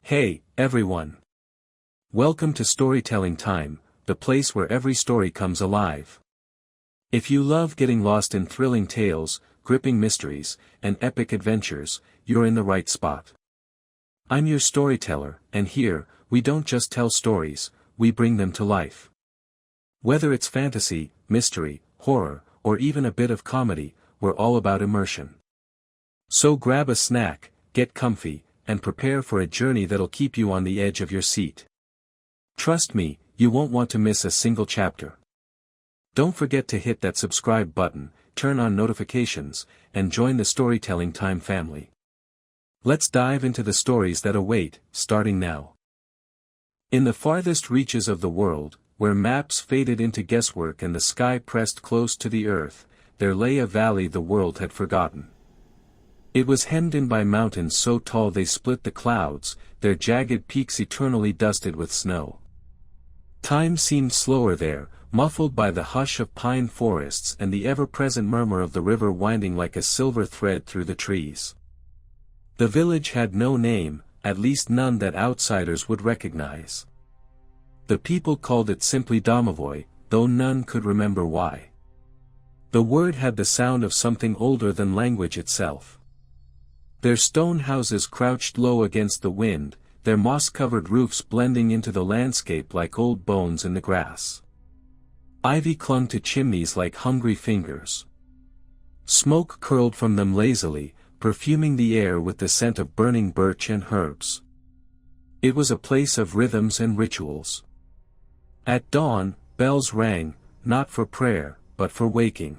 Hey, everyone. Welcome to Storytelling Time, the place where every story comes alive. If you love getting lost in thrilling tales, gripping mysteries, and epic adventures, you're in the right spot. I'm your storyteller, and here, we don't just tell stories, we bring them to life. Whether it's fantasy, mystery, horror, or even a bit of comedy, we're all about immersion. So grab a snack, get comfy, and prepare for a journey that'll keep you on the edge of your seat. Trust me, you won't want to miss a single chapter. Don't forget to hit that subscribe button, turn on notifications, and join the Storytelling Time family. Let's dive into the stories that await, starting now. In the farthest reaches of the world, where maps faded into guesswork and the sky pressed close to the earth, there lay a valley the world had forgotten. It was hemmed in by mountains so tall they split the clouds, their jagged peaks eternally dusted with snow. Time seemed slower there, muffled by the hush of pine forests and the ever-present murmur of the river winding like a silver thread through the trees. The village had no name, at least none that outsiders would recognize. The people called it simply Domovoy, though none could remember why. The word had the sound of something older than language itself. Their stone houses crouched low against the wind, their moss-covered roofs blending into the landscape like old bones in the grass. Ivy clung to chimneys like hungry fingers. Smoke curled from them lazily, perfuming the air with the scent of burning birch and herbs. It was a place of rhythms and rituals. At dawn, bells rang, not for prayer, but for waking.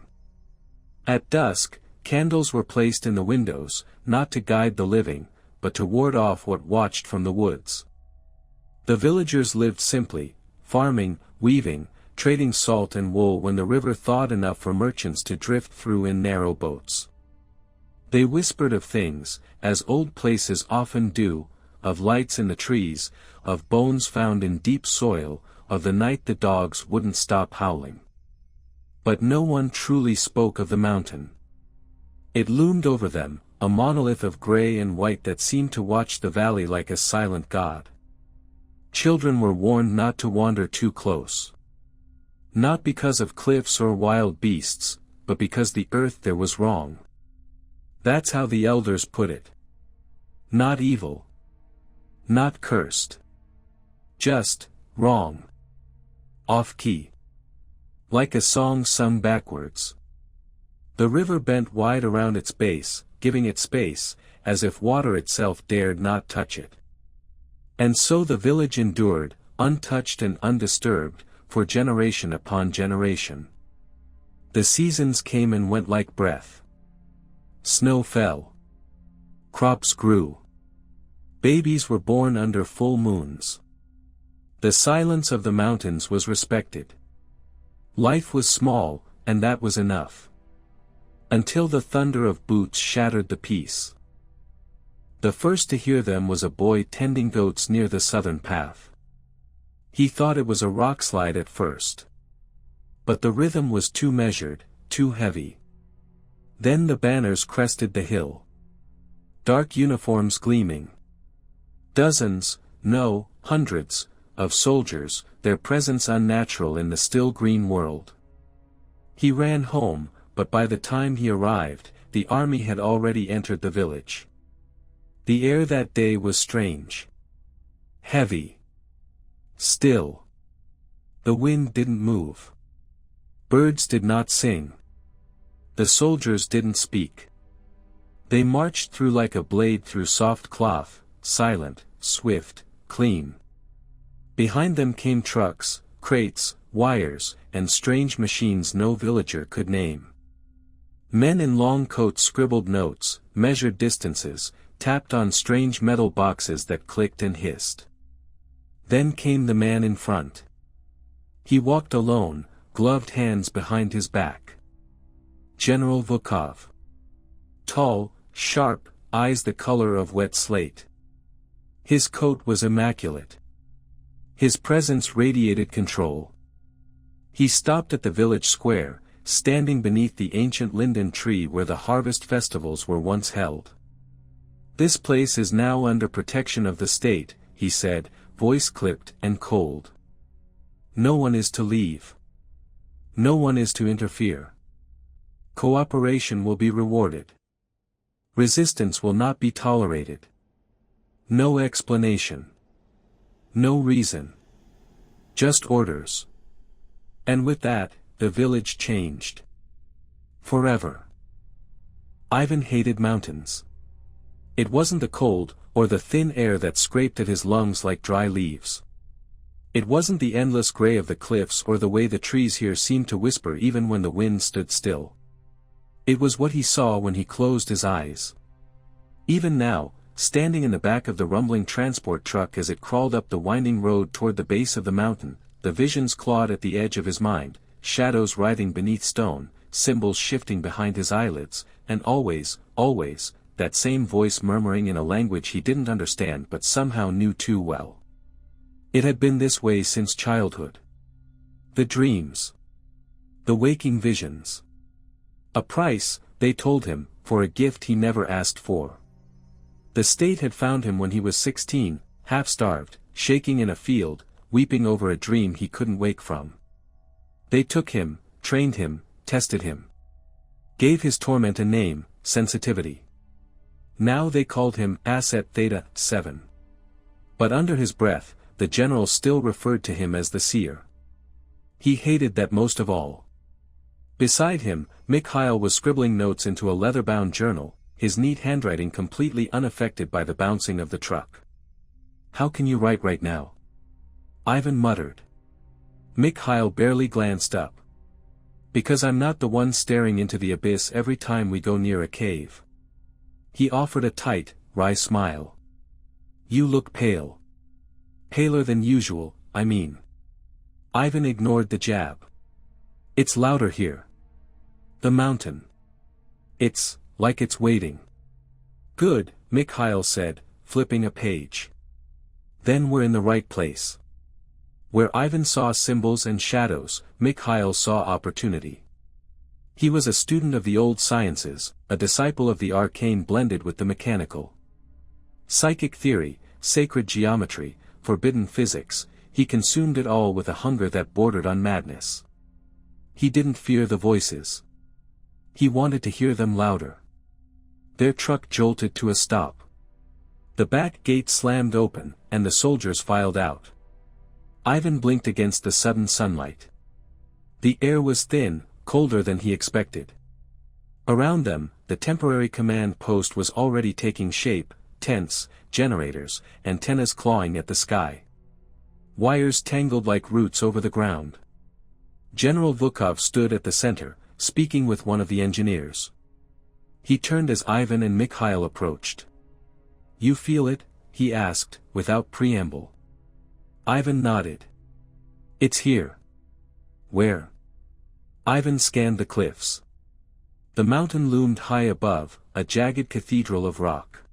At dusk, candles were placed in the windows, not to guide the living, but to ward off what watched from the woods. The villagers lived simply, farming, weaving, trading salt and wool when the river thawed enough for merchants to drift through in narrow boats. They whispered of things, as old places often do, of lights in the trees, of bones found in deep soil, of the night the dogs wouldn't stop howling. But no one truly spoke of the mountain. It loomed over them, a monolith of gray and white that seemed to watch the valley like a silent god. Children were warned not to wander too close. Not because of cliffs or wild beasts, but because the earth there was wrong. That's how the elders put it. Not evil. Not cursed. Just, wrong. Off-key. Like a song sung backwards. The river bent wide around its base, giving it space, as if water itself dared not touch it. And so the village endured, untouched and undisturbed, for generation upon generation. The seasons came and went like breath. Snow fell. Crops grew. Babies were born under full moons. The silence of the mountains was respected. Life was small, and that was enough. Until the thunder of boots shattered the peace. The first to hear them was a boy tending goats near the southern path. He thought it was a rockslide at first. But the rhythm was too measured, too heavy. Then the banners crested the hill. Dark uniforms gleaming. Dozens, no, hundreds, of soldiers, their presence unnatural in the still green world. He ran home, but by the time he arrived, the army had already entered the village. The air that day was strange. Heavy. Still. The wind didn't move. Birds did not sing. The soldiers didn't speak. They marched through like a blade through soft cloth, silent, swift, clean. Behind them came trucks, crates, wires, and strange machines no villager could name. Men in long coats scribbled notes, measured distances, tapped on strange metal boxes that clicked and hissed. Then came the man in front. He walked alone, gloved hands behind his back. General Vukov. Tall, sharp, eyes the color of wet slate. His coat was immaculate. His presence radiated control. He stopped at the village square, standing beneath the ancient linden tree where the harvest festivals were once held. "This place is now under protection of the state," he said, voice clipped and cold. "No one is to leave. No one is to interfere. Cooperation will be rewarded. Resistance will not be tolerated. No explanation. No reason. Just orders." And with that, the village changed. Forever. Ivan hated mountains. It wasn't the cold, or the thin air that scraped at his lungs like dry leaves. It wasn't the endless gray of the cliffs or the way the trees here seemed to whisper even when the wind stood still. It was what he saw when he closed his eyes. Even now, standing in the back of the rumbling transport truck as it crawled up the winding road toward the base of the mountain, the visions clawed at the edge of his mind, shadows writhing beneath stone, symbols shifting behind his eyelids, and always, that same voice murmuring in a language he didn't understand but somehow knew too well. It had been this way since childhood. The dreams. The waking visions. A price, they told him, for a gift he never asked for. The state had found him when he was 16, half-starved, shaking in a field, weeping over a dream he couldn't wake from. They took him, trained him, tested him. Gave his torment a name, sensitivity. Now they called him Asset Theta 7. But under his breath, the general still referred to him as the seer. He hated that most of all. Beside him, Mikhail was scribbling notes into a leather-bound journal, his neat handwriting completely unaffected by the bouncing of the truck. "How can you write right now?" Ivan muttered. Mikhail barely glanced up. "Because I'm not the one staring into the abyss every time we go near a cave." He offered a tight, wry smile. "You look pale. Paler than usual, I mean." Ivan ignored the jab. "It's louder here. The mountain. It's, like it's waiting." "Good," Mikhail said, flipping a page. "Then we're in the right place." Where Ivan saw symbols and shadows, Mikhail saw opportunity. He was a student of the old sciences, a disciple of the arcane blended with the mechanical. Psychic theory, sacred geometry, forbidden physics, he consumed it all with a hunger that bordered on madness. He didn't fear the voices. He wanted to hear them louder. Their truck jolted to a stop. The back gate slammed open, and the soldiers filed out. Ivan blinked against the sudden sunlight. The air was thin, colder than he expected. Around them, the temporary command post was already taking shape, tents, generators, antennas clawing at the sky. Wires tangled like roots over the ground. General Vukov stood at the center, speaking with one of the engineers. He turned as Ivan and Mikhail approached. "You feel it?" he asked, without preamble. Ivan nodded. "It's here." "Where?" Ivan scanned the cliffs. The mountain loomed high above, a jagged cathedral of rock.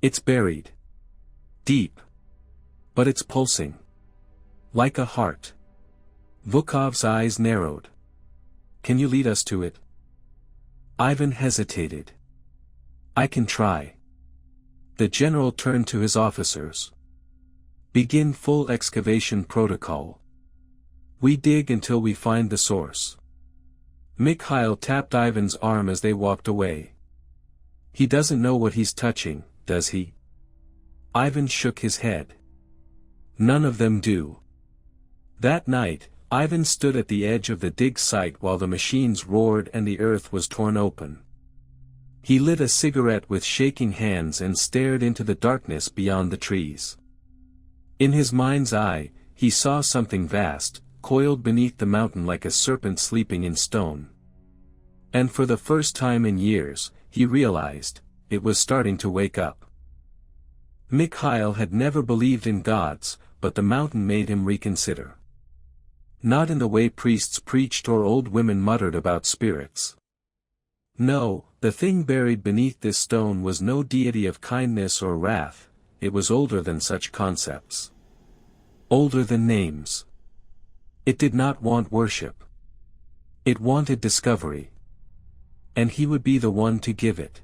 "It's buried. Deep. But it's pulsing. Like a heart." Vukov's eyes narrowed. "Can you lead us to it?" Ivan hesitated. "I can try." The general turned to his officers. "Begin full excavation protocol. We dig until we find the source." Mikhail tapped Ivan's arm as they walked away. "He doesn't know what he's touching, does he?" Ivan shook his head. "None of them do." That night, Ivan stood at the edge of the dig site while the machines roared and the earth was torn open. He lit a cigarette with shaking hands and stared into the darkness beyond the trees. In his mind's eye, he saw something vast, coiled beneath the mountain like a serpent sleeping in stone. And for the first time in years, he realized, it was starting to wake up. Mikhail had never believed in gods, but the mountain made him reconsider. Not in the way priests preached or old women muttered about spirits. No, the thing buried beneath this stone was no deity of kindness or wrath, it was older than such concepts. Older than names. It did not want worship. It wanted discovery. And he would be the one to give it.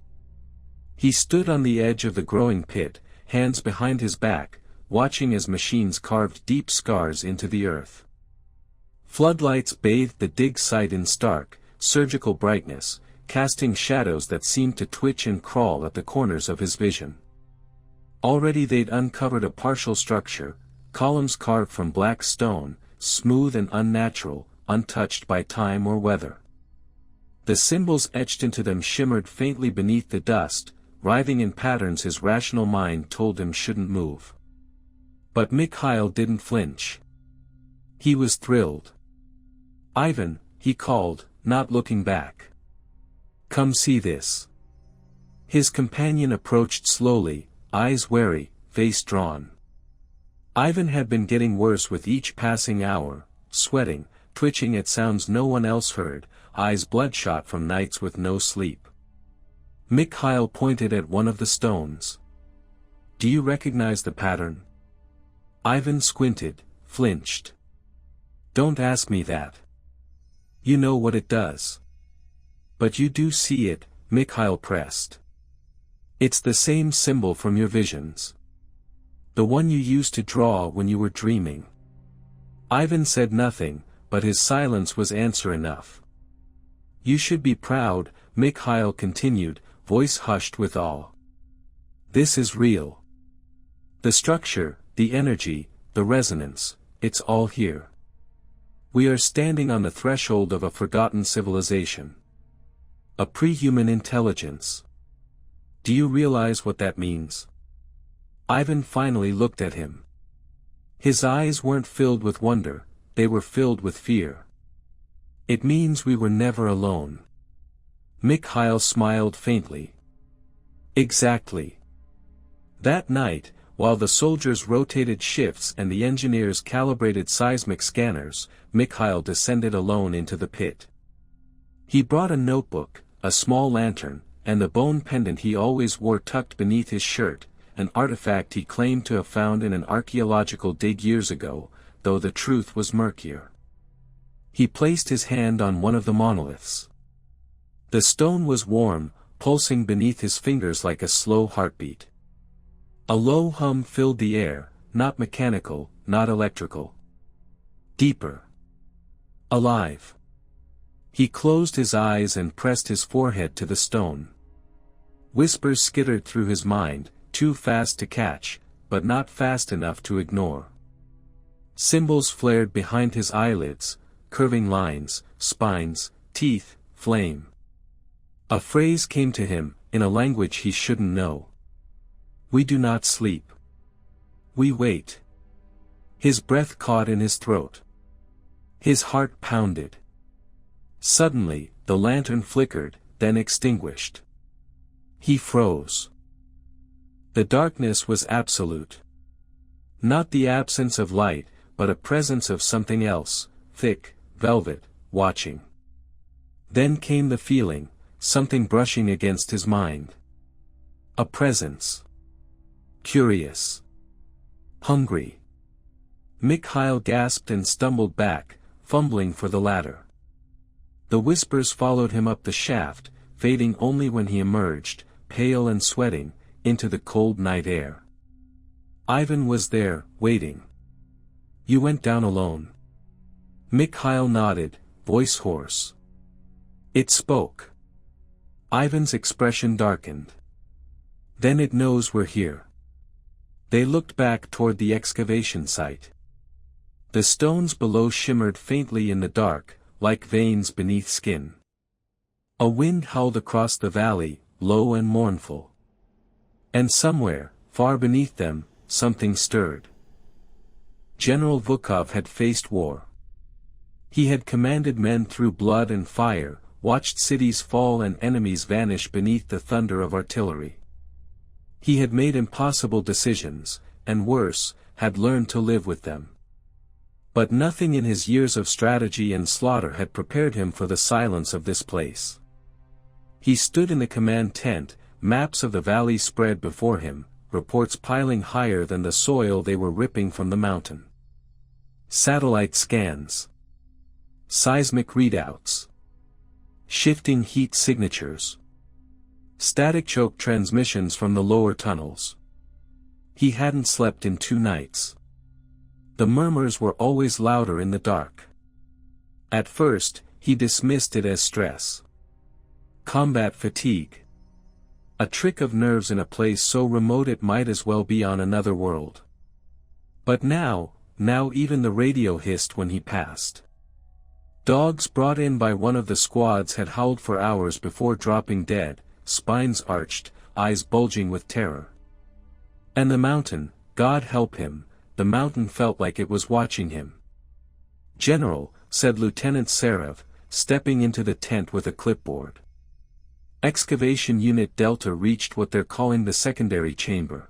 He stood on the edge of the growing pit, hands behind his back, watching as machines carved deep scars into the earth. Floodlights bathed the dig site in stark, surgical brightness, casting shadows that seemed to twitch and crawl at the corners of his vision. Already they'd uncovered a partial structure, columns carved from black stone, smooth and unnatural, untouched by time or weather. The symbols etched into them shimmered faintly beneath the dust, writhing in patterns his rational mind told him shouldn't move. But Mikhail didn't flinch. He was thrilled. "Ivan," he called, not looking back. "Come see this." His companion approached slowly, eyes wary, face drawn. Ivan had been getting worse with each passing hour, sweating, twitching at sounds no one else heard, eyes bloodshot from nights with no sleep. Mikhail pointed at one of the stones. "Do you recognize the pattern?" Ivan squinted, flinched. "Don't ask me that. You know what it does." "But you do see it," Mikhail pressed. "It's the same symbol from your visions. The one you used to draw when you were dreaming." Ivan said nothing, but his silence was answer enough. "You should be proud," Mikhail continued, voice hushed with awe. "This is real. The structure, the energy, the resonance, it's all here. We are standing on the threshold of a forgotten civilization. A pre-human intelligence. Do you realize what that means?" Ivan finally looked at him. His eyes weren't filled with wonder, they were filled with fear. "It means we were never alone." Mikhail smiled faintly. "Exactly. That night, while the soldiers rotated shifts and the engineers calibrated seismic scanners, Mikhail descended alone into the pit. He brought a notebook, a small lantern, and the bone pendant he always wore tucked beneath his shirt, an artifact he claimed to have found in an archaeological dig years ago, though the truth was murkier. He placed his hand on one of the monoliths. The stone was warm, pulsing beneath his fingers like a slow heartbeat. A low hum filled the air, not mechanical, not electrical. Deeper. Alive. He closed his eyes and pressed his forehead to the stone. Whispers skittered through his mind, too fast to catch, but not fast enough to ignore. Symbols flared behind his eyelids, curving lines, spines, teeth, flame. A phrase came to him, in a language he shouldn't know. "We do not sleep. We wait." His breath caught in his throat. His heart pounded. Suddenly, the lantern flickered, then extinguished. He froze. The darkness was absolute. Not the absence of light, but a presence of something else, thick, velvet, watching. Then came the feeling, something brushing against his mind. A presence. Curious. Hungry. Mikhail gasped and stumbled back, fumbling for the ladder. The whispers followed him up the shaft, fading only when he emerged, pale and sweating, into the cold night air. Ivan was there, waiting. "You went down alone?" Mikhail nodded, voice hoarse. It spoke. Ivan's expression darkened. "Then it knows we're here." They looked back toward the excavation site. The stones below shimmered faintly in the dark, like veins beneath skin. A wind howled across the valley, low and mournful. And somewhere, far beneath them, something stirred. General Vukov had faced war. He had commanded men through blood and fire, watched cities fall and enemies vanish beneath the thunder of artillery. He had made impossible decisions, and worse, had learned to live with them. But nothing in his years of strategy and slaughter had prepared him for the silence of this place. He stood in the command tent, maps of the valley spread before him, reports piling higher than the soil they were ripping from the mountain. Satellite scans. Seismic readouts. Shifting heat signatures. Static choke transmissions from the lower tunnels. He hadn't slept in 2 nights. The murmurs were always louder in the dark. At first, he dismissed it as stress. Combat fatigue. A trick of nerves in a place so remote it might as well be on another world. But now even the radio hissed when he passed. Dogs brought in by one of the squads had howled for hours before dropping dead, spines arched, eyes bulging with terror. And the mountain, God help him, the mountain felt like it was watching him. "General," said Lieutenant Serev, stepping into the tent with a clipboard. "Excavation Unit Delta reached what they're calling the secondary chamber.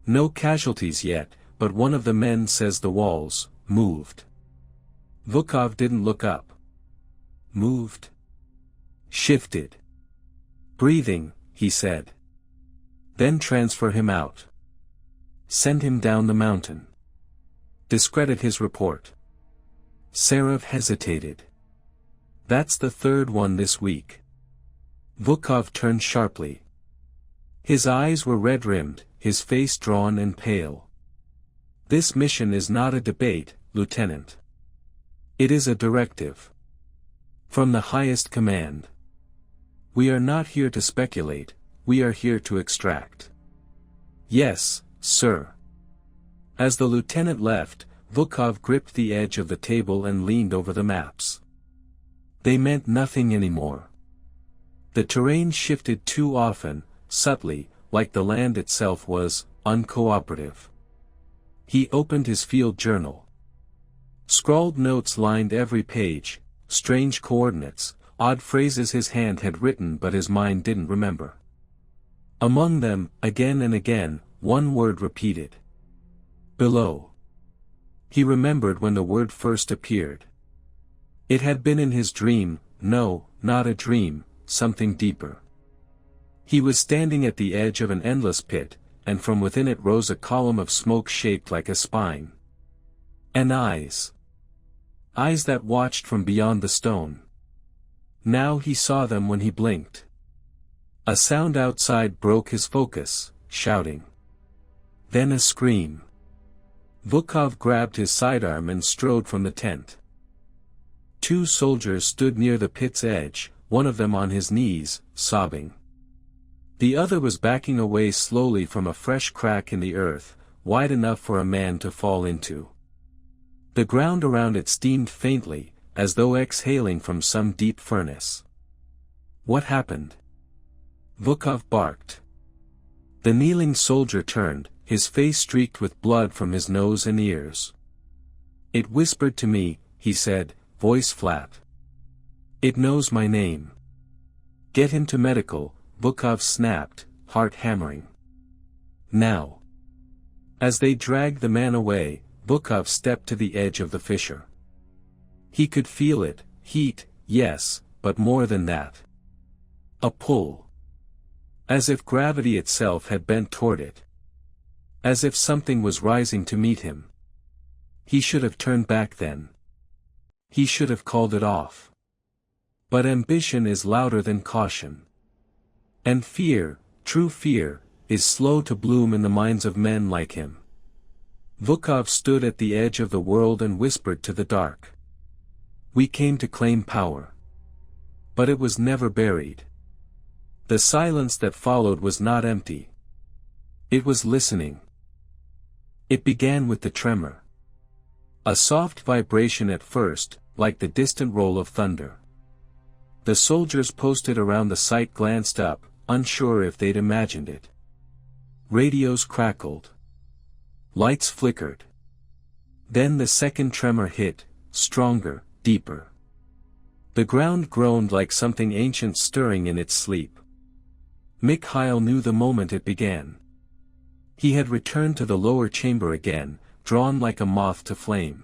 No casualties yet, but one of the men says the walls moved." Vukov didn't look up. "Moved?" "Shifted." "Breathing," he said. "Then transfer him out. Send him down the mountain. Discredit his report." Serev hesitated. "That's the 3rd one this week." Vukov turned sharply. His eyes were red-rimmed, his face drawn and pale. "This mission is not a debate, Lieutenant. It is a directive. From the highest command. We are not here to speculate, we are here to extract." "Yes, sir." As the lieutenant left, Vukov gripped the edge of the table and leaned over the maps. They meant nothing anymore. The terrain shifted too often, subtly, like the land itself was uncooperative. He opened his field journal. Scrawled notes lined every page, strange coordinates, odd phrases his hand had written but his mind didn't remember. Among them, again and again, one word repeated. Below. He remembered when the word first appeared. It had been in his dream, no, not a dream, something deeper. He was standing at the edge of an endless pit, and from within it rose a column of smoke shaped like a spine. And eyes. Eyes that watched from beyond the stone. Now he saw them when he blinked. A sound outside broke his focus, shouting. Then a scream. Vukov grabbed his sidearm and strode from the tent. 2 soldiers stood near the pit's edge, one of them on his knees, sobbing. The other was backing away slowly from a fresh crack in the earth, wide enough for a man to fall into. The ground around it steamed faintly, as though exhaling from some deep furnace. What happened? Vukov barked. The kneeling soldier turned, his face streaked with blood from his nose and ears. It whispered to me, he said, voice flat. It knows my name. Get him to medical, Vukov snapped, heart hammering. Now. As they dragged the man away, Vukov stepped to the edge of the fissure. He could feel it, heat, yes, but more than that. A pull. As if gravity itself had bent toward it. As if something was rising to meet him. He should have turned back then. He should have called it off. But ambition is louder than caution. And fear, true fear, is slow to bloom in the minds of men like him. Vukov stood at the edge of the world and whispered to the dark. We came to claim power. But it was never buried. The silence that followed was not empty. It was listening. It began with the tremor. A soft vibration at first, like the distant roll of thunder. The soldiers posted around the site glanced up, unsure if they'd imagined it. Radios crackled. Lights flickered. Then the second tremor hit, stronger, deeper. The ground groaned like something ancient stirring in its sleep. Mikhail knew the moment it began. He had returned to the lower chamber again, drawn like a moth to flame.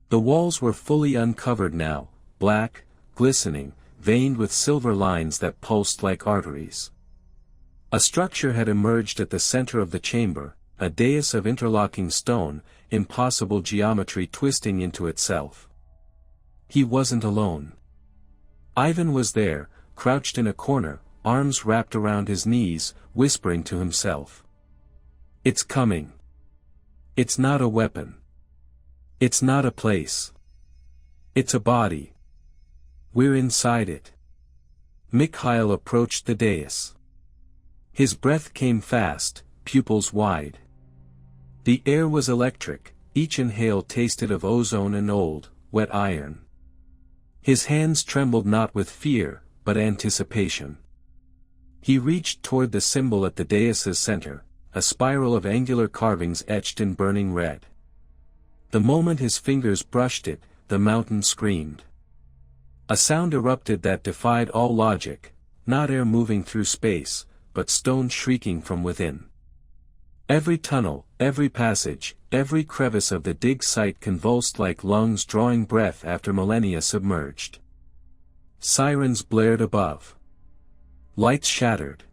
The walls were fully uncovered now, black, glistening, veined with silver lines that pulsed like arteries. A structure had emerged at the center of the chamber, a dais of interlocking stone, impossible geometry twisting into itself. He wasn't alone. Ivan was there, crouched in a corner, arms wrapped around his knees, whispering to himself. It's coming. It's not a weapon. It's not a place. It's a body. We're inside it. Mikhail approached the dais. His breath came fast, pupils wide. The air was electric, each inhale tasted of ozone and old, wet iron. His hands trembled not with fear, but anticipation. He reached toward the symbol at the dais's center, a spiral of angular carvings etched in burning red. The moment his fingers brushed it, the mountain screamed. A sound erupted that defied all logic, not air moving through space, but stone shrieking from within. Every tunnel, every passage, every crevice of the dig site convulsed like lungs drawing breath after millennia submerged. Sirens blared above. Lights shattered.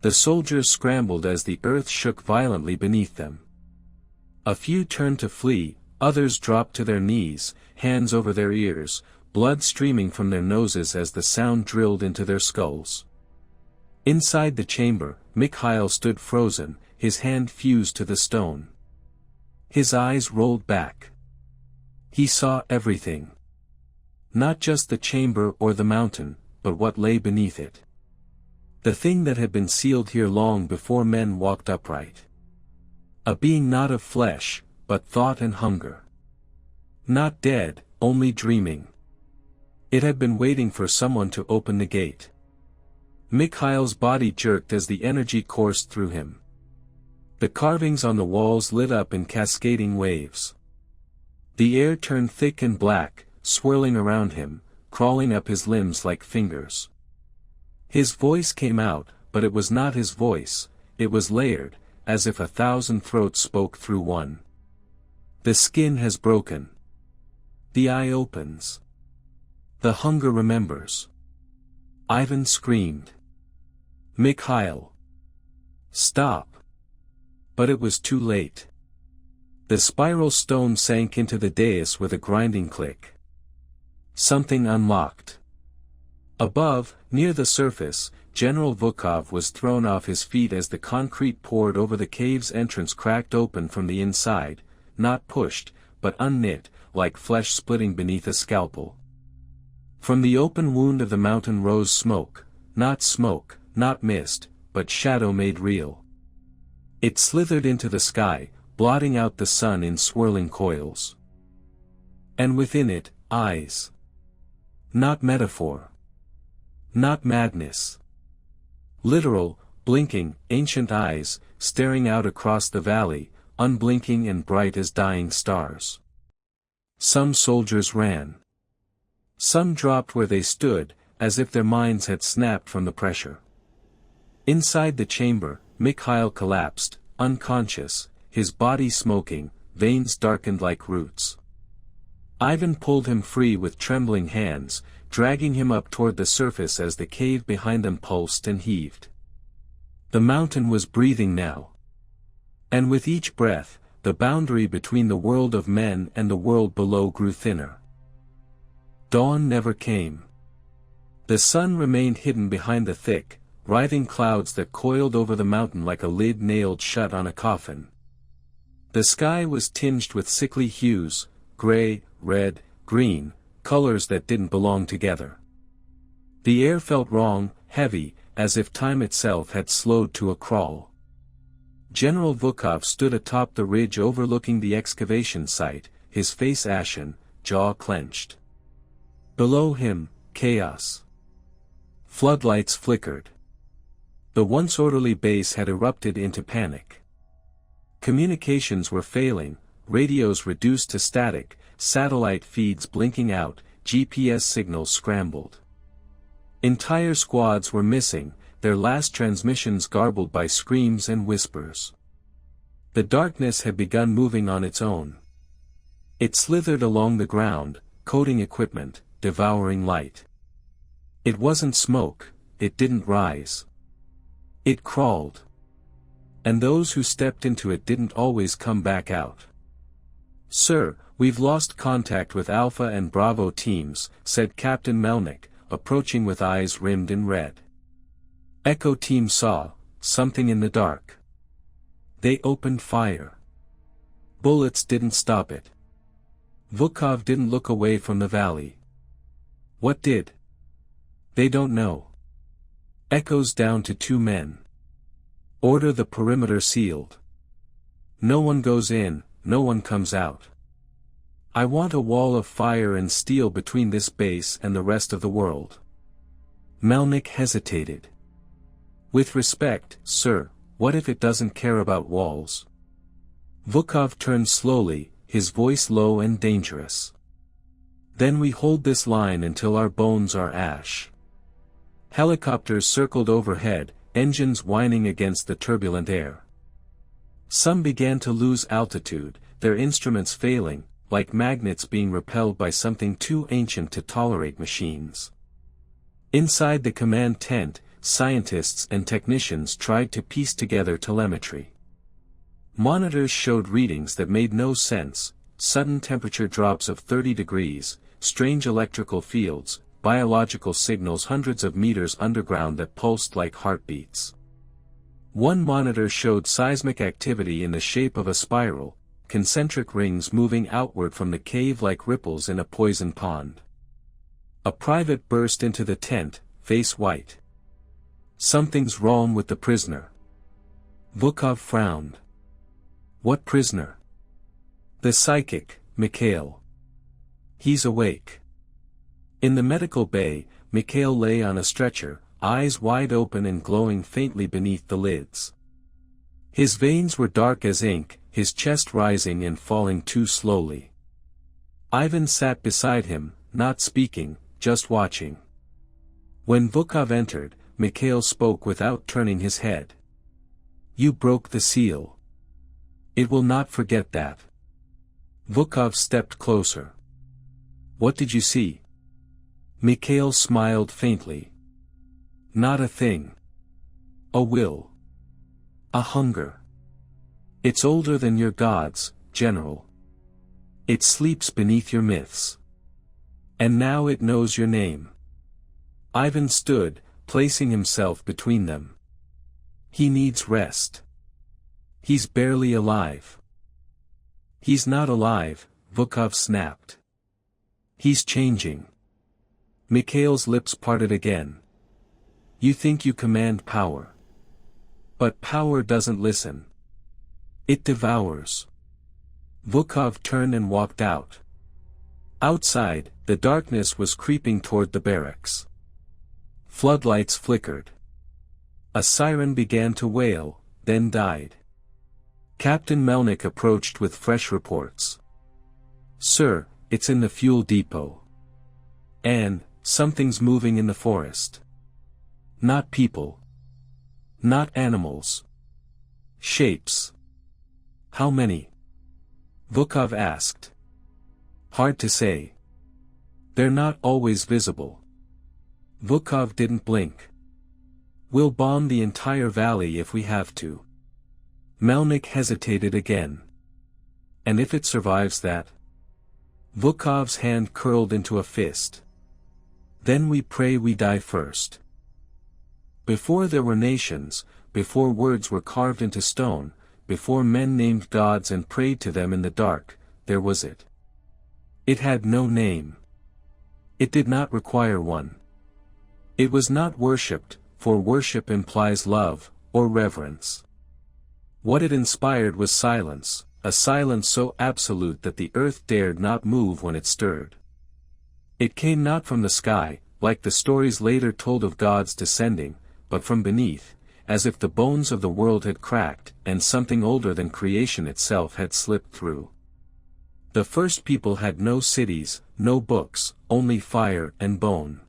The soldiers scrambled as the earth shook violently beneath them. A few turned to flee, others dropped to their knees, hands over their ears, blood streaming from their noses as the sound drilled into their skulls. Inside the chamber, Mikhail stood frozen, his hand fused to the stone. His eyes rolled back. He saw everything. Not just the chamber or the mountain, but what lay beneath it. The thing that had been sealed here long before men walked upright. A being not of flesh, but thought and hunger. Not dead, only dreaming. It had been waiting for someone to open the gate. Mikhail's body jerked as the energy coursed through him. The carvings on the walls lit up in cascading waves. The air turned thick and black, swirling around him, crawling up his limbs like fingers. His voice came out, but it was not his voice, it was layered, as if 1,000 throats spoke through one. The skin has broken. The eye opens. The hunger remembers. Ivan screamed. Mikhail. Stop. But it was too late. The spiral stone sank into the dais with a grinding click. Something unlocked. Above, near the surface, General Vukov was thrown off his feet as the concrete poured over the cave's entrance cracked open from the inside, not pushed, but unknit, like flesh splitting beneath a scalpel. From the open wound of the mountain rose smoke, not mist, but shadow made real. It slithered into the sky, blotting out the sun in swirling coils. And within it, eyes. Not metaphor. Not madness. Literal, blinking, ancient eyes, staring out across the valley, unblinking and bright as dying stars. Some soldiers ran. Some dropped where they stood, as if their minds had snapped from the pressure. Inside the chamber, Mikhail collapsed, unconscious, his body smoking, veins darkened like roots. Ivan pulled him free with trembling hands, dragging him up toward the surface as the cave behind them pulsed and heaved. The mountain was breathing now. And with each breath, the boundary between the world of men and the world below grew thinner. Dawn never came. The sun remained hidden behind the thick, writhing clouds that coiled over the mountain like a lid nailed shut on a coffin. The sky was tinged with sickly hues, gray, red, green, colors that didn't belong together. The air felt wrong, heavy, as if time itself had slowed to a crawl. General Vukov stood atop the ridge overlooking the excavation site, his face ashen, jaw clenched. Below him, chaos. Floodlights flickered. The once orderly base had erupted into panic. Communications were failing, radios reduced to static, satellite feeds blinking out, GPS signals scrambled. Entire squads were missing, their last transmissions garbled by screams and whispers. The darkness had begun moving on its own. It slithered along the ground, coating equipment, devouring light. It wasn't smoke, it didn't rise. It crawled. And those who stepped into it didn't always come back out. "Sir, we've lost contact with Alpha and Bravo teams," said Captain Melnick, approaching with eyes rimmed in red. Echo team saw something in the dark. They opened fire. Bullets didn't stop it. Vukov didn't look away from the valley. What did? They don't know. Echo's down to 2 men. Order the perimeter sealed. No one goes in, no one comes out. I want a wall of fire and steel between this base and the rest of the world. Melnik hesitated. With respect, sir, what if it doesn't care about walls? Vukov turned slowly, his voice low and dangerous. Then we hold this line until our bones are ash. Helicopters circled overhead, engines whining against the turbulent air. Some began to lose altitude, their instruments failing, like magnets being repelled by something too ancient to tolerate machines. Inside the command tent, scientists and technicians tried to piece together telemetry. Monitors showed readings that made no sense: sudden temperature drops of 30 degrees, strange electrical fields, biological signals hundreds of meters underground that pulsed like heartbeats. One monitor showed seismic activity in the shape of a spiral, concentric rings moving outward from the cave like ripples in a poison pond. A private burst into the tent, face white. Something's wrong with the prisoner. Vukov frowned. What prisoner? The psychic, Mikhail. He's awake. In the medical bay, Mikhail lay on a stretcher, eyes wide open and glowing faintly beneath the lids. His veins were dark as ink, his chest rising and falling too slowly. Ivan sat beside him, not speaking, just watching. When Vukov entered, Mikhail spoke without turning his head. You broke the seal. It will not forget that. Vukov stepped closer. What did you see? Mikhail smiled faintly. Not a thing. A will. A hunger. It's older than your gods, General. It sleeps beneath your myths. And now it knows your name. Ivan stood, placing himself between them. He needs rest. He's barely alive. He's not alive, Vukov snapped. He's changing. Mikhail's lips parted again. You think you command power. But power doesn't listen. It devours. Vukov turned and walked out. Outside, the darkness was creeping toward the barracks. Floodlights flickered. A siren began to wail, then died. Captain Melnik approached with fresh reports. Sir, it's in the fuel depot. And, something's moving in the forest. Not people. Not animals. Shapes. How many? Vukov asked. Hard to say. They're not always visible. Vukov didn't blink. We'll bomb the entire valley if we have to. Melnik hesitated again. And if it survives that? Vukov's hand curled into a fist. Then we pray we die first. Before there were nations, before words were carved into stone, before men named gods and prayed to them in the dark, there was it. It had no name. It did not require one. It was not worshipped, for worship implies love, or reverence. What it inspired was silence, a silence so absolute that the earth dared not move when it stirred. It came not from the sky, like the stories later told of gods descending, but from beneath, as if the bones of the world had cracked, and something older than creation itself had slipped through. The first people had no cities, no books, only fire and bone.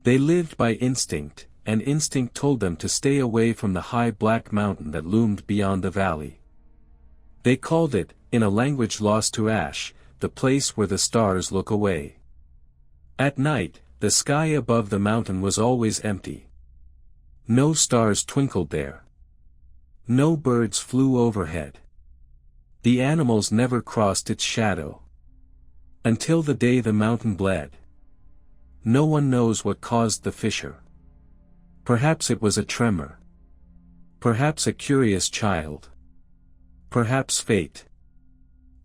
They lived by instinct, and instinct told them to stay away from the high black mountain that loomed beyond the valley. They called it, in a language lost to ash, the place where the stars look away. At night, the sky above the mountain was always empty. No stars twinkled there. No birds flew overhead. The animals never crossed its shadow. Until the day the mountain bled. No one knows what caused the fissure. Perhaps it was a tremor. Perhaps a curious child. Perhaps fate.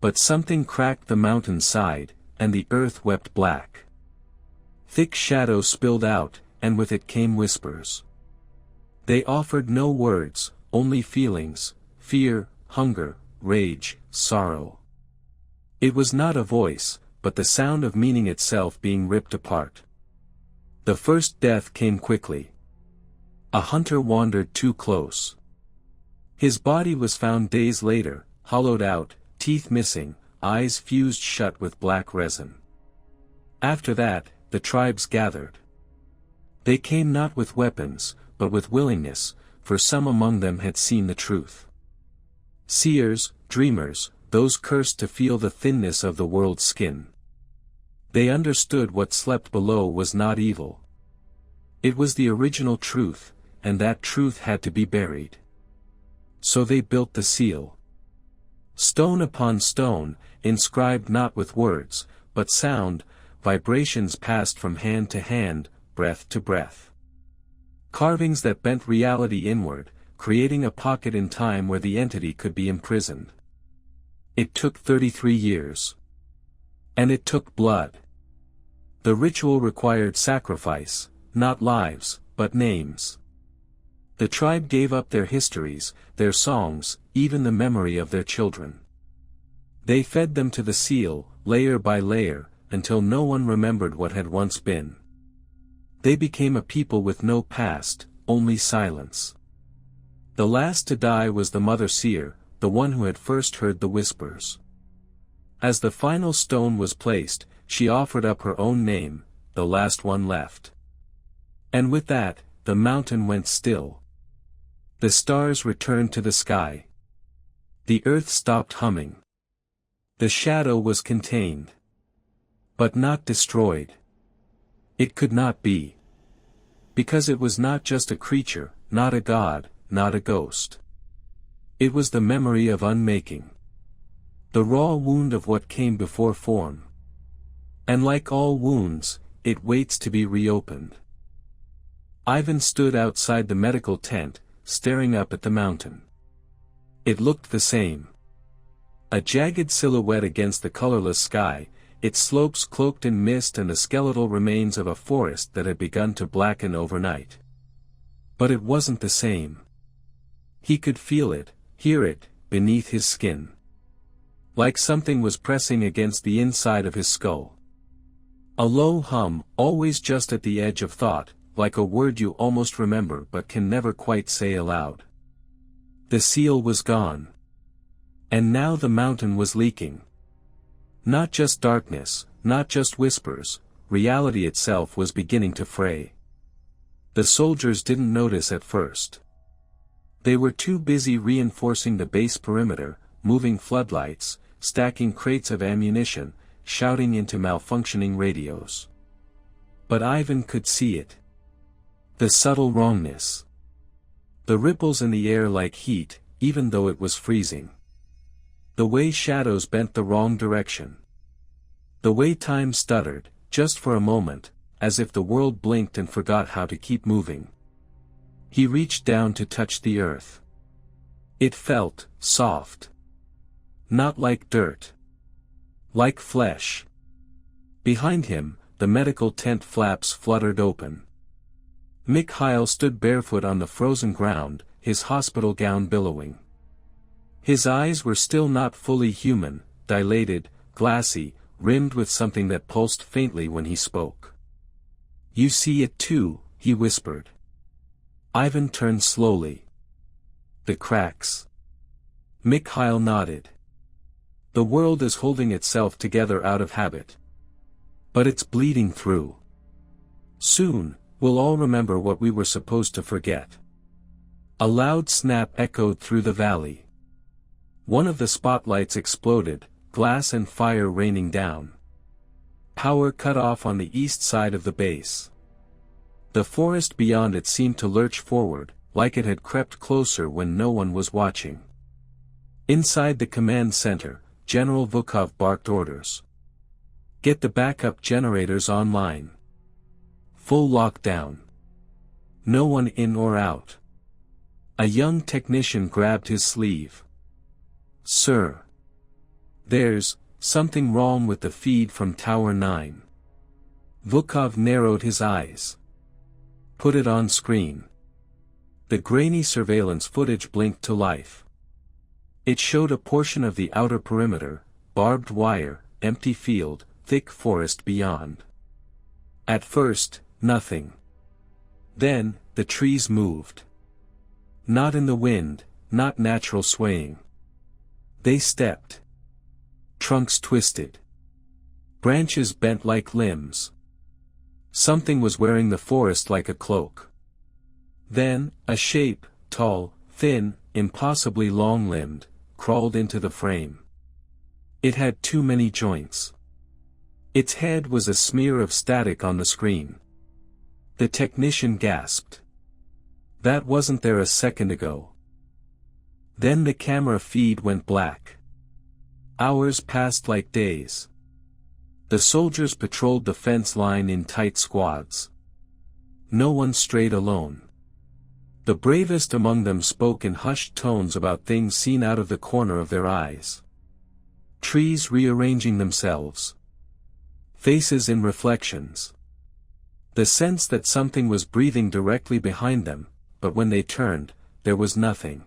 But something cracked the mountain's side, and the earth wept black. Thick shadow spilled out, and with it came whispers. They offered no words, only feelings, fear, hunger, rage, sorrow. It was not a voice, but the sound of meaning itself being ripped apart. The first death came quickly. A hunter wandered too close. His body was found days later, hollowed out, teeth missing, eyes fused shut with black resin. After that, the tribes gathered. They came not with weapons, but with willingness, for some among them had seen the truth. Seers, dreamers, those cursed to feel the thinness of the world's skin. They understood what slept below was not evil. It was the original truth, and that truth had to be buried. So they built the seal. Stone upon stone, inscribed not with words, but sound, vibrations passed from hand to hand, breath to breath. Carvings that bent reality inward, creating a pocket in time where the entity could be imprisoned. It took 33 years. And it took blood. The ritual required sacrifice, not lives, but names. The tribe gave up their histories, their songs, even the memory of their children. They fed them to the seal, layer by layer, until no one remembered what had once been. They became a people with no past, only silence. The last to die was the mother seer, the one who had first heard the whispers. As the final stone was placed, she offered up her own name, the last one left. And with that, the mountain went still. The stars returned to the sky. The earth stopped humming. The shadow was contained. But not destroyed. It could not be. Because it was not just a creature, not a god, not a ghost. It was the memory of unmaking. The raw wound of what came before form. And like all wounds, it waits to be reopened. Ivan stood outside the medical tent, staring up at the mountain. It looked the same. A jagged silhouette against the colorless sky, its slopes cloaked in mist and the skeletal remains of a forest that had begun to blacken overnight. But it wasn't the same. He could feel it, hear it, beneath his skin. Like something was pressing against the inside of his skull. A low hum, always just at the edge of thought, like a word you almost remember but can never quite say aloud. The seal was gone. And now the mountain was leaking. Not just darkness, not just whispers, reality itself was beginning to fray. The soldiers didn't notice at first. They were too busy reinforcing the base perimeter, moving floodlights, stacking crates of ammunition, shouting into malfunctioning radios. But Ivan could see it. The subtle wrongness. The ripples in the air like heat, even though it was freezing. The way shadows bent the wrong direction. The way time stuttered, just for a moment, as if the world blinked and forgot how to keep moving. He reached down to touch the earth. It felt soft. Not like dirt. Like flesh. Behind him, the medical tent flaps fluttered open. Mikhail stood barefoot on the frozen ground, his hospital gown billowing. His eyes were still not fully human, dilated, glassy, rimmed with something that pulsed faintly when he spoke. "You see it too," he whispered. Ivan turned slowly. "The cracks." Mikhail nodded. "The world is holding itself together out of habit. But it's bleeding through. Soon, we'll all remember what we were supposed to forget." A loud snap echoed through the valley. One of the spotlights exploded, glass and fire raining down. Power cut off on the east side of the base. The forest beyond it seemed to lurch forward, like it had crept closer when no one was watching. Inside the command center, General Vukov barked orders. "Get the backup generators online. Full lockdown. No one in or out. A young technician grabbed his sleeve. "Sir. There's something wrong with the feed from Tower 9. Vukov narrowed his eyes. "Put it on screen." The grainy surveillance footage blinked to life. It showed a portion of the outer perimeter, barbed wire, empty field, thick forest beyond. At first, nothing. Then, the trees moved. Not in the wind, not natural swaying. They stepped. Trunks twisted. Branches bent like limbs. Something was wearing the forest like a cloak. Then, a shape, tall, thin, impossibly long-limbed, crawled into the frame. It had too many joints. Its head was a smear of static on the screen. The technician gasped. That wasn't there a second ago. Then the camera feed went black. Hours passed like days. The soldiers patrolled the fence line in tight squads. No one strayed alone. The bravest among them spoke in hushed tones about things seen out of the corner of their eyes. Trees rearranging themselves. Faces in reflections. The sense that something was breathing directly behind them, but when they turned, there was nothing.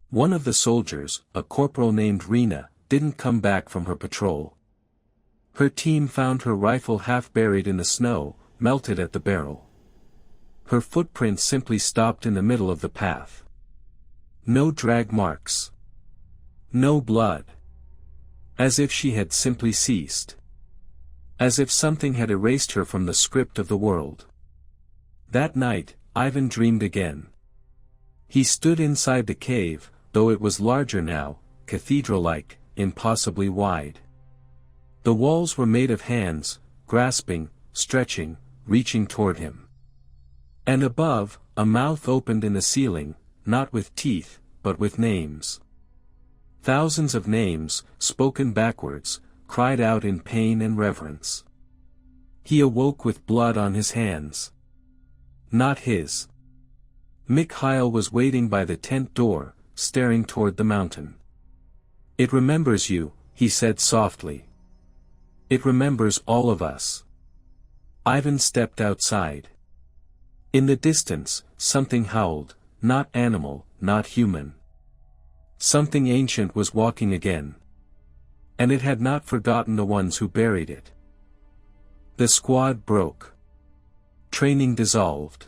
One of the soldiers, a corporal named Rena, didn't come back from her patrol. Her team found her rifle half buried in the snow, melted at the barrel. Her footprints simply stopped in the middle of the path. No drag marks. No blood. As if she had simply ceased. As if something had erased her from the script of the world. That night, Ivan dreamed again. He stood inside the cave, though it was larger now, cathedral-like, impossibly wide. The walls were made of hands, grasping, stretching, reaching toward him. And above, a mouth opened in the ceiling, not with teeth, but with names. Thousands of names, spoken backwards, cried out in pain and reverence. He awoke with blood on his hands. Not his. Mikhail was waiting by the tent door, staring toward the mountain. "It remembers you," he said softly. "It remembers all of us." Ivan stepped outside. In the distance, something howled, not animal, not human. Something ancient was walking again. And it had not forgotten the ones who buried it. The squad broke. Training dissolved.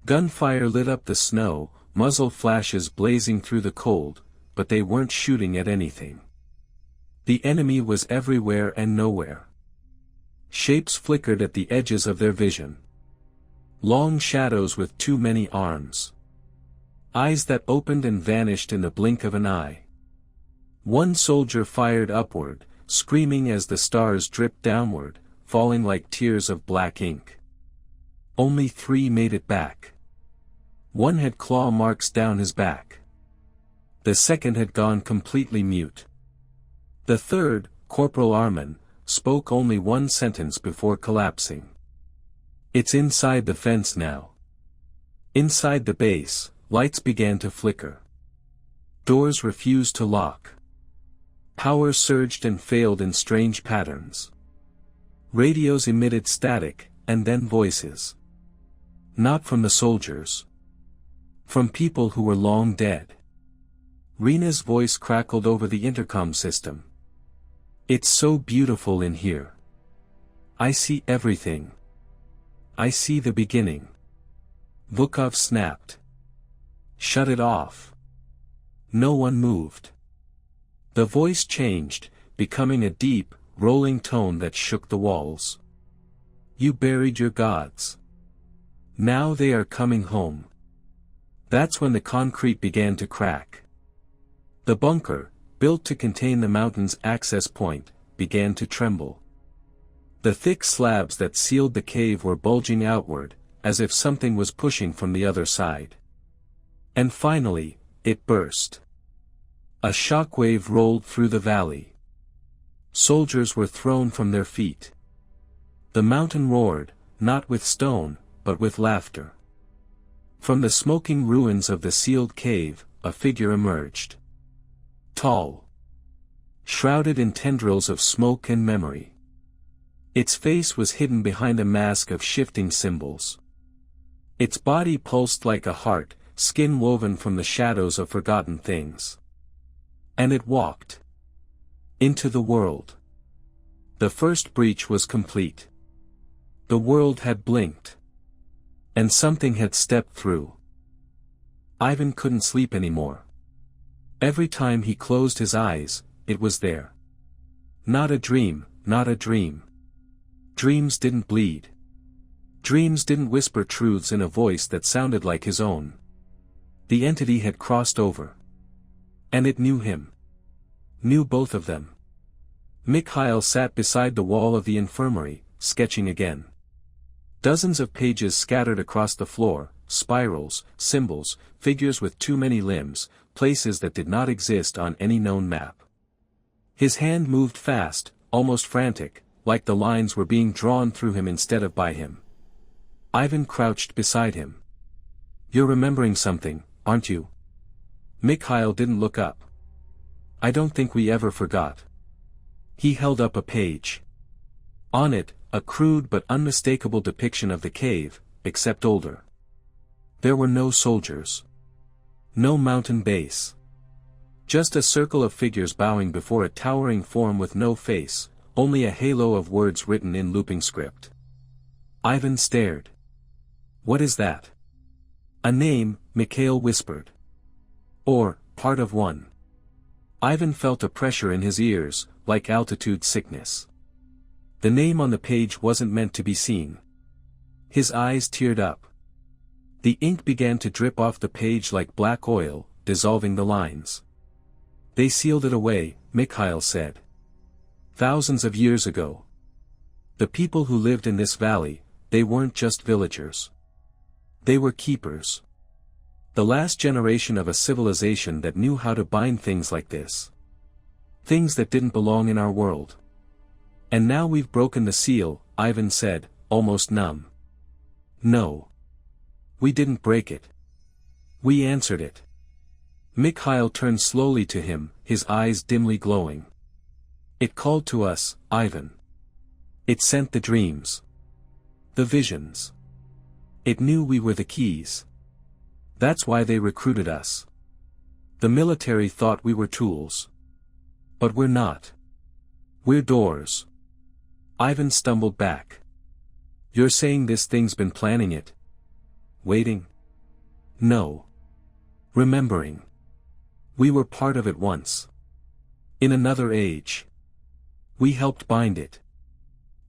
Gunfire lit up the snow, muzzle flashes blazing through the cold, but they weren't shooting at anything. The enemy was everywhere and nowhere. Shapes flickered at the edges of their vision. Long shadows with too many arms. Eyes that opened and vanished in the blink of an eye. One soldier fired upward, screaming as the stars dripped downward, falling like tears of black ink. Only 3 made it back. One had claw marks down his back. The second had gone completely mute. The third, Corporal Armin, spoke only one sentence before collapsing. "It's inside the fence now." Inside the base, lights began to flicker. Doors refused to lock. Power surged and failed in strange patterns. Radios emitted static, and then voices. Not from the soldiers. From people who were long dead. Rena's voice crackled over the intercom system. "It's so beautiful in here. I see everything. I see the beginning." Vukov snapped. "Shut it off." No one moved. The voice changed, becoming a deep, rolling tone that shook the walls. "You buried your gods. Now they are coming home." That's when the concrete began to crack. The bunker, built to contain the mountain's access point, began to tremble. The thick slabs that sealed the cave were bulging outward, as if something was pushing from the other side. And finally, it burst. A shockwave rolled through the valley. Soldiers were thrown from their feet. The mountain roared, not with stone, but with laughter. From the smoking ruins of the sealed cave, a figure emerged. Tall. Shrouded in tendrils of smoke and memory. Its face was hidden behind a mask of shifting symbols. Its body pulsed like a heart, skin woven from the shadows of forgotten things. And it walked into the world. The first breach was complete. The world had blinked. And something had stepped through. Ivan couldn't sleep anymore. Every time he closed his eyes, it was there. Not a dream, not a dream. Dreams didn't bleed. Dreams didn't whisper truths in a voice that sounded like his own. The entity had crossed over. And it knew him. Knew both of them. Mikhail sat beside the wall of the infirmary, sketching again. Dozens of pages scattered across the floor, spirals, symbols, figures with too many limbs, places that did not exist on any known map. His hand moved fast, almost frantic, like the lines were being drawn through him instead of by him. Ivan crouched beside him. "You're remembering something, aren't you?" Mikhail didn't look up. "I don't think we ever forgot." He held up a page. On it, a crude but unmistakable depiction of the cave, except older. There were no soldiers. No mountain base. Just a circle of figures bowing before a towering form with no face, only a halo of words written in looping script. Ivan stared. "What is that?" "A name," Mikhail whispered. "Or, part of one." Ivan felt a pressure in his ears, like altitude sickness. The name on the page wasn't meant to be seen. His eyes teared up. The ink began to drip off the page like black oil, dissolving the lines. "They sealed it away," Mikhail said. "Thousands of years ago. The people who lived in this valley, they weren't just villagers. They were keepers. The last generation of a civilization that knew how to bind things like this. Things that didn't belong in our world. And now we've broken the seal," Ivan said, almost numb. "No. We didn't break it. We answered it." Mikhail turned slowly to him, his eyes dimly glowing. "It called to us, Ivan. It sent the dreams. The visions. It knew we were the keys. That's why they recruited us. The military thought we were tools. But we're not. We're doors." Ivan stumbled back. "You're saying this thing's been planning it? Waiting?" "No. Remembering. We were part of it once. In another age. We helped bind it.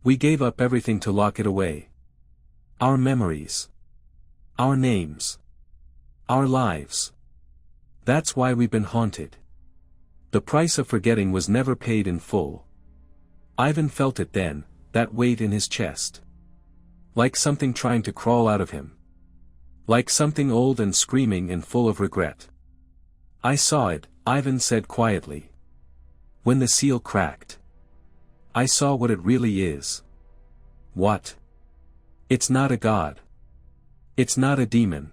We gave up everything to lock it away. Our memories. Our names. Our lives. That's why we've been haunted. The price of forgetting was never paid in full." Ivan felt it then, that weight in his chest. Like something trying to crawl out of him. Like something old and screaming and full of regret. "I saw it," Ivan said quietly. "When the seal cracked. I saw what it really is." "What?" "It's not a god. It's not a demon."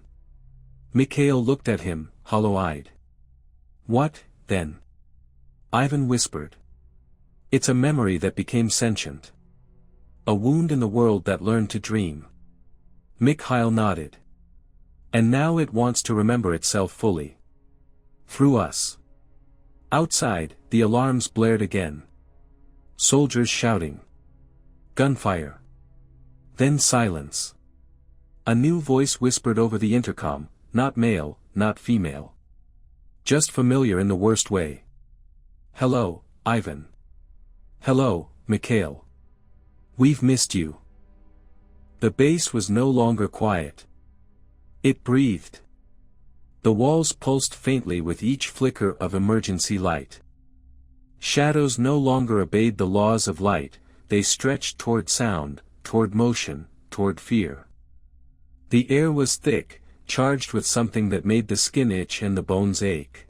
Mikhail looked at him, hollow-eyed. "What, then?" Ivan whispered. "It's a memory that became sentient. A wound in the world that learned to dream." Mikhail nodded. "And now it wants to remember itself fully. Through us." Outside, the alarms blared again. Soldiers shouting. Gunfire. Then silence. A new voice whispered over the intercom, not male, not female. Just familiar in the worst way. "Hello, Ivan. Hello, Mikhail. We've missed you." The base was no longer quiet. It breathed. The walls pulsed faintly with each flicker of emergency light. Shadows no longer obeyed the laws of light, they stretched toward sound, toward motion, toward fear. The air was thick, charged with something that made the skin itch and the bones ache.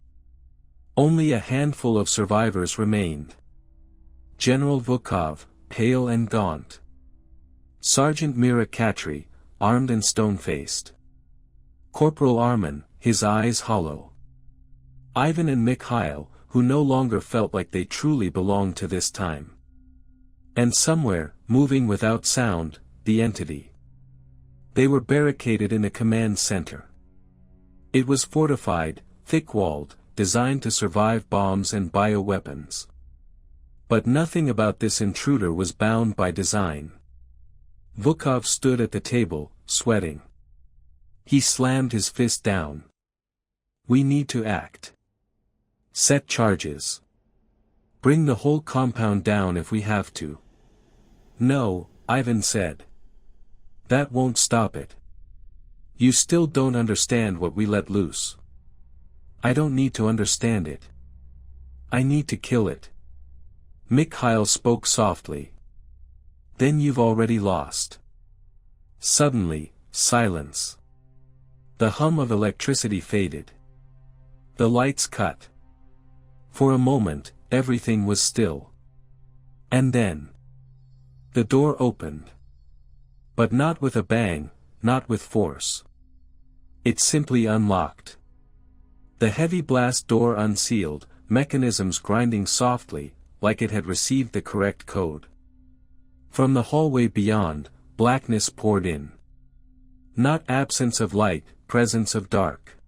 Only a handful of survivors remained. General Vukov, pale and gaunt. Sergeant Mira Katri, armed and stone-faced. Corporal Armin, his eyes hollow. Ivan and Mikhail, who no longer felt like they truly belonged to this time. And somewhere, moving without sound, the entity. They were barricaded in a command center. It was fortified, thick-walled, designed to survive bombs and bioweapons. But nothing about this intruder was bound by design. Vukov stood at the table, sweating. He slammed his fist down. We need to act. Set charges. Bring the whole compound down if we have to. No, Ivan said. That won't stop it. You still don't understand what we let loose. I don't need to understand it. I need to kill it. Mikhail spoke softly. Then you've already lost. Suddenly, silence. The hum of electricity faded. The lights cut. For a moment, everything was still. And then the door opened. But not with a bang, not with force. It simply unlocked. The heavy blast door unsealed, mechanisms grinding softly, like it had received the correct code. From the hallway beyond, blackness poured in. Not absence of light, presence of dark.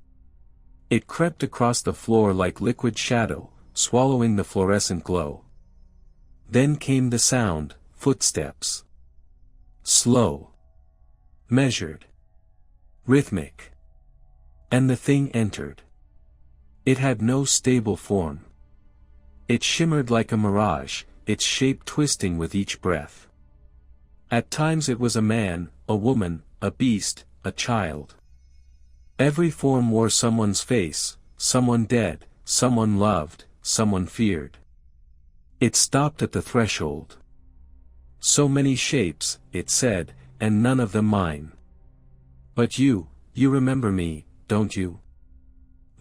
It crept across the floor like liquid shadow, swallowing the fluorescent glow. Then came the sound, footsteps. Slow. Measured. Rhythmic. And the thing entered. It had no stable form. It shimmered like a mirage, its shape twisting with each breath. At times it was a man, a woman, a beast, a child. Every form wore someone's face, someone dead, someone loved, someone feared. It stopped at the threshold. So many shapes, it said, and none of them mine. But you remember me, don't you?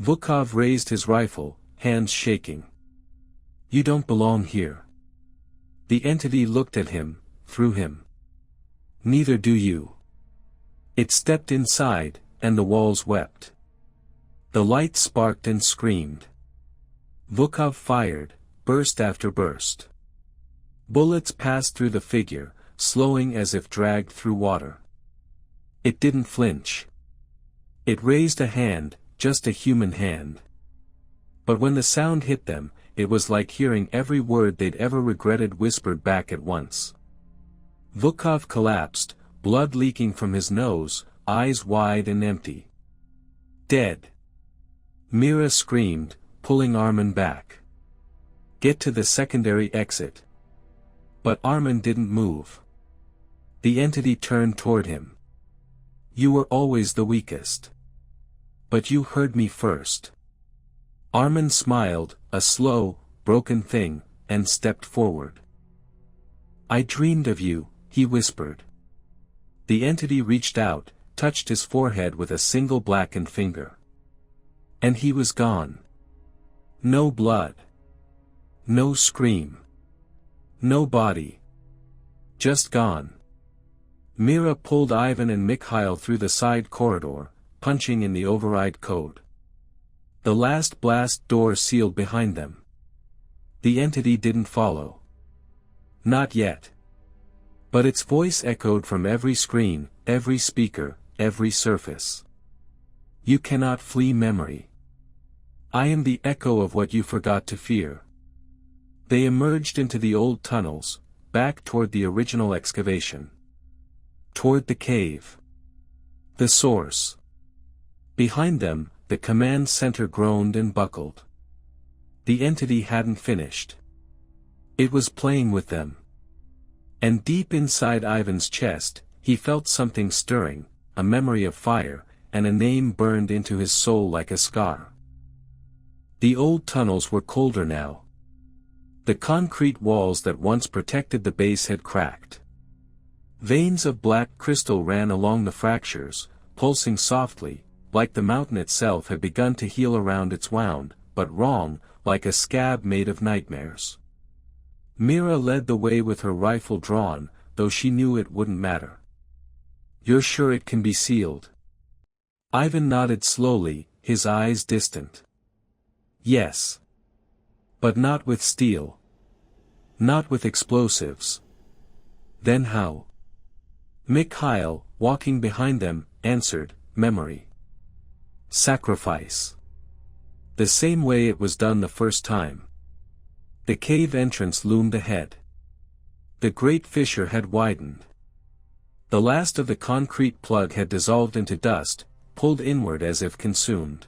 Vukov raised his rifle, hands shaking. You don't belong here. The entity looked at him, through him. Neither do you. It stepped inside, and the walls wept. The light sparked and screamed. Vukov fired, burst after burst. Bullets passed through the figure, slowing as if dragged through water. It didn't flinch. It raised a hand, just a human hand. But when the sound hit them, it was like hearing every word they'd ever regretted whispered back at once. Vukov collapsed, blood leaking from his nose, eyes wide and empty. Dead. Mira screamed, pulling Armin back. Get to the secondary exit. But Armin didn't move. The entity turned toward him. You were always the weakest. But you heard me first. Armin smiled, a slow, broken thing, and stepped forward. I dreamed of you, he whispered. The entity reached out, touched his forehead with a single blackened finger. And he was gone. No blood. No scream. No body. Just gone. Mira pulled Ivan and Mikhail through the side corridor, punching in the override code. The last blast door sealed behind them. The entity didn't follow. Not yet. But its voice echoed from every screen, every speaker, every surface. You cannot flee memory. I am the echo of what you forgot to fear. They emerged into the old tunnels, back toward the original excavation. Toward the cave. The source. Behind them, the command center groaned and buckled. The entity hadn't finished. It was playing with them. And deep inside Ivan's chest, he felt something stirring, a memory of fire, and a name burned into his soul like a scar. The old tunnels were colder now. The concrete walls that once protected the base had cracked. Veins of black crystal ran along the fractures, pulsing softly, like the mountain itself had begun to heal around its wound, but wrong, like a scab made of nightmares. Mira led the way with her rifle drawn, though she knew it wouldn't matter. You're sure it can be sealed? Ivan nodded slowly, his eyes distant. Yes. But not with steel. Not with explosives. Then how? Mikhail, walking behind them, answered, memory. Sacrifice. The same way it was done the first time. The cave entrance loomed ahead. The great fissure had widened. The last of the concrete plug had dissolved into dust, pulled inward as if consumed.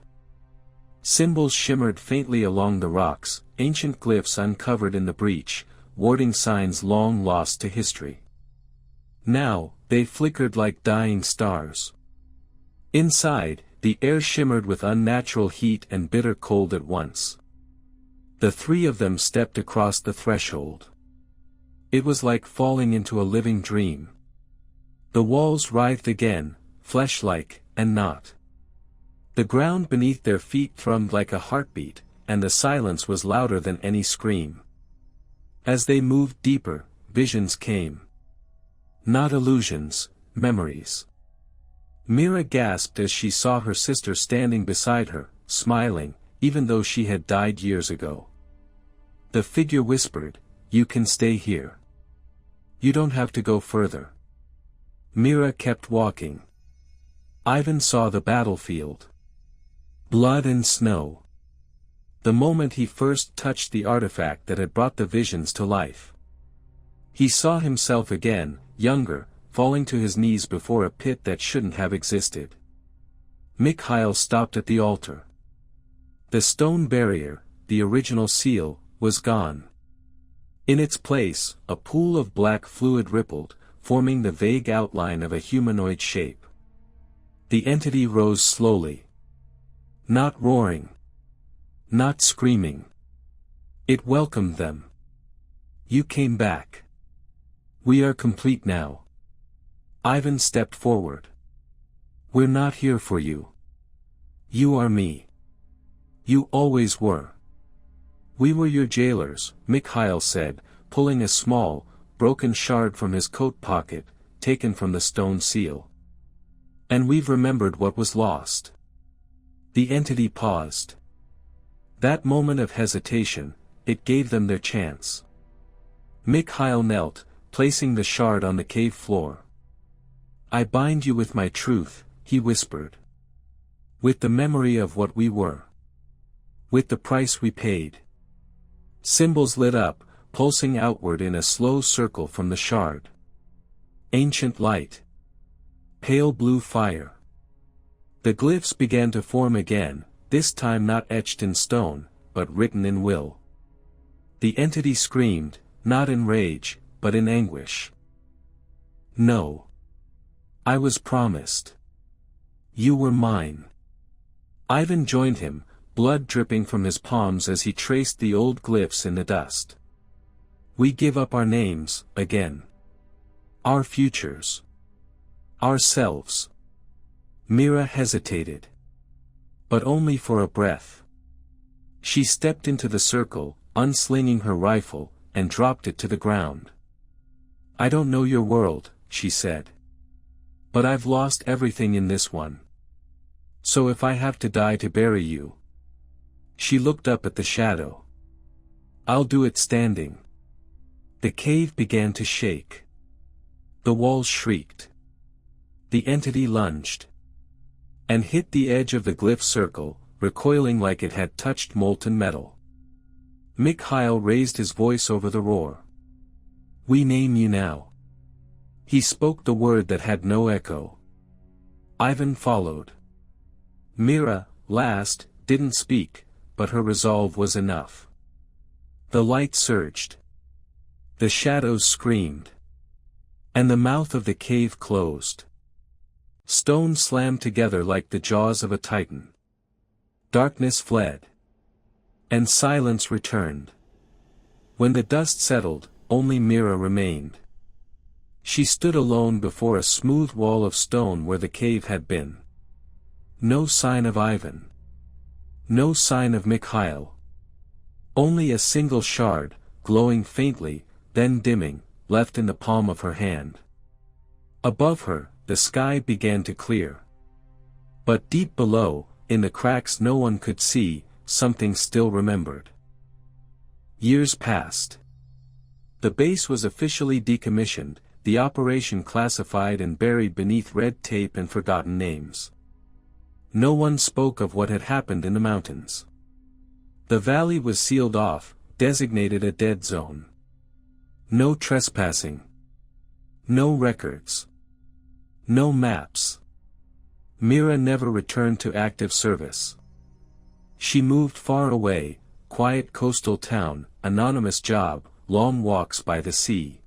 Symbols shimmered faintly along the rocks, ancient glyphs uncovered in the breach, warding signs long lost to history. Now, they flickered like dying stars. Inside, the air shimmered with unnatural heat and bitter cold at once. The three of them stepped across the threshold. It was like falling into a living dream. The walls writhed again, flesh-like, and not. The ground beneath their feet thrummed like a heartbeat, and the silence was louder than any scream. As they moved deeper, visions came. Not illusions, memories. Mira gasped as she saw her sister standing beside her, smiling, even though she had died years ago. The figure whispered, "You can stay here. You don't have to go further." Mira kept walking. Ivan saw the battlefield. Blood and snow. The moment he first touched the artifact that had brought the visions to life. He saw himself again, younger, falling to his knees before a pit that shouldn't have existed. Mikhail stopped at the altar. The stone barrier, the original seal, was gone. In its place, a pool of black fluid rippled, forming the vague outline of a humanoid shape. The entity rose slowly. Not roaring. Not screaming. It welcomed them. "You came back. We are complete now." Ivan stepped forward. "We're not here for you. You are me. You always were." "We were your jailers," Mikhail said, pulling a small, broken shard from his coat pocket, taken from the stone seal. "And we've remembered what was lost." The entity paused. That moment of hesitation, it gave them their chance. Mikhail knelt, placing the shard on the cave floor. "I bind you with my truth," he whispered. "With the memory of what we were. With the price we paid." Symbols lit up, pulsing outward in a slow circle from the shard. Ancient light. Pale blue fire. The glyphs began to form again, this time not etched in stone, but written in will. The entity screamed, not in rage, but in anguish. "No. I was promised. You were mine." Ivan joined him, blood dripping from his palms as he traced the old glyphs in the dust. "We give up our names, again. Our futures. Ourselves." Mira hesitated. But only for a breath. She stepped into the circle, unslinging her rifle, and dropped it to the ground. "I don't know your world," she said. "But I've lost everything in this one. So if I have to die to bury you." She looked up at the shadow. "I'll do it standing." The cave began to shake. The walls shrieked. The entity lunged. And hit the edge of the glyph circle, recoiling like it had touched molten metal. Mikhail raised his voice over the roar. "We name you now." He spoke the word that had no echo. Ivan followed. Mira, last, didn't speak, but her resolve was enough. The light surged. The shadows screamed. And the mouth of the cave closed. Stone slammed together like the jaws of a titan. Darkness fled. And silence returned. When the dust settled, only Mira remained. She stood alone before a smooth wall of stone where the cave had been. No sign of Ivan. No sign of Mikhail. Only a single shard, glowing faintly, then dimming, left in the palm of her hand. Above her, the sky began to clear. But deep below, in the cracks no one could see, something still remembered. Years passed. The base was officially decommissioned, the operation classified and buried beneath red tape and forgotten names. No one spoke of what had happened in the mountains. The valley was sealed off, designated a dead zone. No trespassing. No records. No maps. Mira never returned to active service. She moved far away, quiet coastal town, anonymous job, long walks by the sea.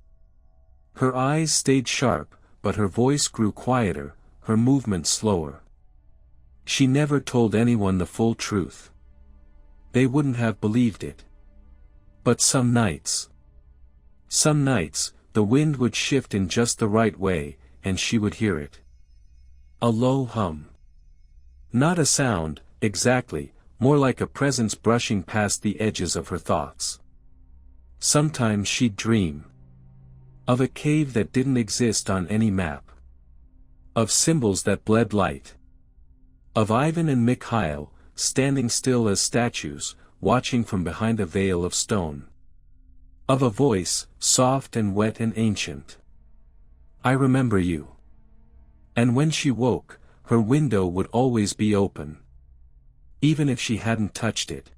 Her eyes stayed sharp, but her voice grew quieter, her movement slower. She never told anyone the full truth. They wouldn't have believed it. But some nights, the wind would shift in just the right way, and she would hear it. A low hum. Not a sound, exactly, more like a presence brushing past the edges of her thoughts. Sometimes she'd dream. Of a cave that didn't exist on any map. Of symbols that bled light. Of Ivan and Mikhail, standing still as statues, watching from behind a veil of stone. Of a voice, soft and wet and ancient. I remember you. And when she woke, her window would always be open. Even if she hadn't touched it.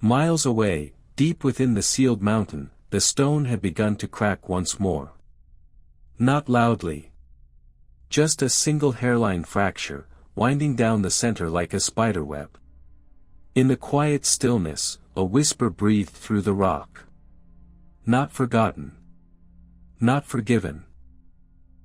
Miles away, deep within the sealed mountain, the stone had begun to crack once more. Not loudly. Just a single hairline fracture, winding down the center like a spiderweb. In the quiet stillness, a whisper breathed through the rock. Not forgotten. Not forgiven.